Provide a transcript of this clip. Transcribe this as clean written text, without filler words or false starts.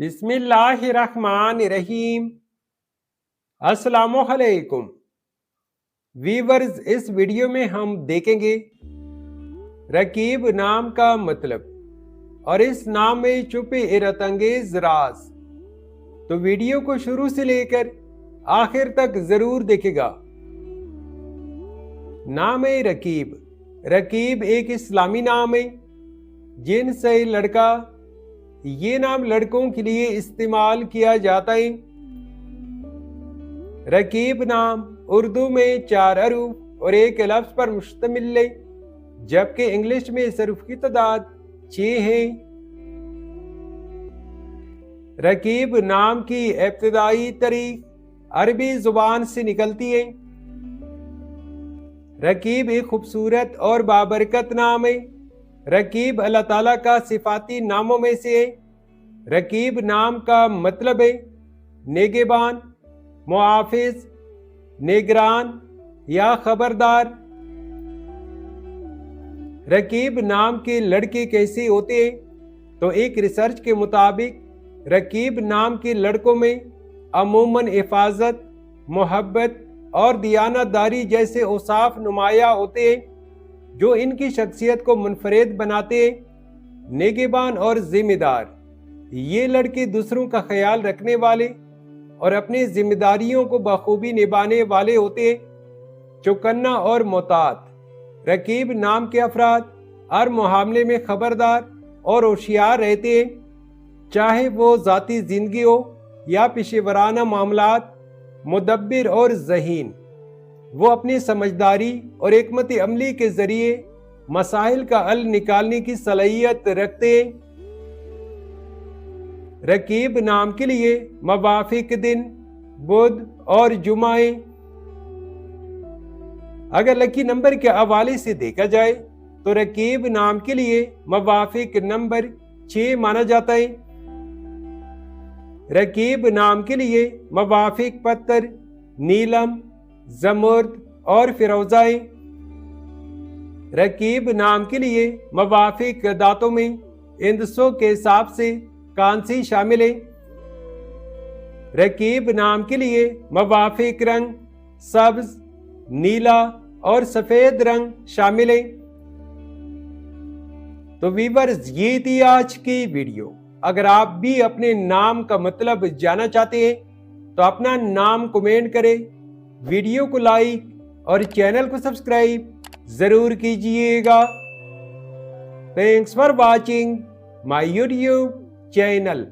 बिस्मिल्लाहिर्रहमानिर्रहीम। अस्सलामुअलैकुम वीवर्स, इस वीडियो में हम देखेंगे रकीब नाम का मतलब और इस नाम में छुपे हैरतअंगेज राज। तो वीडियो को शुरू से लेकर आखिर तक जरूर देखेगा। नाम है रकीब। रकीब एक इस्लामी नाम है जिनसे लड़का, ये नाम लड़कों के लिए इस्तेमाल किया जाता है। रकीब नाम उर्दू में 4 हरूफ और एक लफ्ज पर मुश्तमिल है, जबकि इंग्लिश में इस हरूफ की तादाद 6 है। रकीब नाम की इब्तिदाई तारीख अरबी जुबान से निकलती है। रकीब एक खूबसूरत और बाबरकत नाम है। रकीब अल्लाह ताला का सिफाती नामों में से है। रकीब नाम का मतलब है नेगेबान, मुआफिज, निगरान या खबरदार। रकीब नाम के लड़के कैसे होते हैं? तो एक रिसर्च के मुताबिक रकीब नाम के लड़कों में अमूमन हिफाजत, मोहब्बत और दियानतदारी जैसे औसाफ नुमाया होते हैं, जो इनकी शख्सियत को मुनफरिद बनाते हैं। नेगेबान और जिम्मेदार, ये लड़के दूसरों का ख्याल रखने वाले और अपनी जिम्मेदारियों को बखूबी निभाने वाले होते हैं। चौकन्ना और मोहतात, रकीब नाम के अफराद हर मामले में खबरदार और होशियार रहते हैं, चाहे वो ज़ाती जिंदगी हो या पेशेवराना मामलात। मुदब्बिर और ज़हीन, वो अपनी समझदारी और हिकमत अमली के जरिए मसाइल का हल निकालने की सलाहियत रखते हैं। रकीब नाम के लिए मवाफिक दिन बुध और जुमा है। अगर लकी नंबर के हवाले से देखा जाए तो रकीब नाम के लिए मवाफिक नंबर 6 माना जाता है। रकीब नाम के लिए मवाफिक पत्थर नीलम, जमुर्द और फिरोजा है। रकीब नाम के लिए मवाफिक दांतों में इंदसों के हिसाब से कांसी शामिल है। रकीब नाम के लिए मवाफिक रंग सब्ज, नीला और सफेद रंग शामिल है। तो वीवर्स, ये थी आज की वीडियो। अगर आप भी अपने नाम का मतलब जानना चाहते हैं तो अपना नाम कमेंट करें, वीडियो को लाइक और चैनल को सब्सक्राइब जरूर कीजिएगा। Thanks for watching my YouTube channel.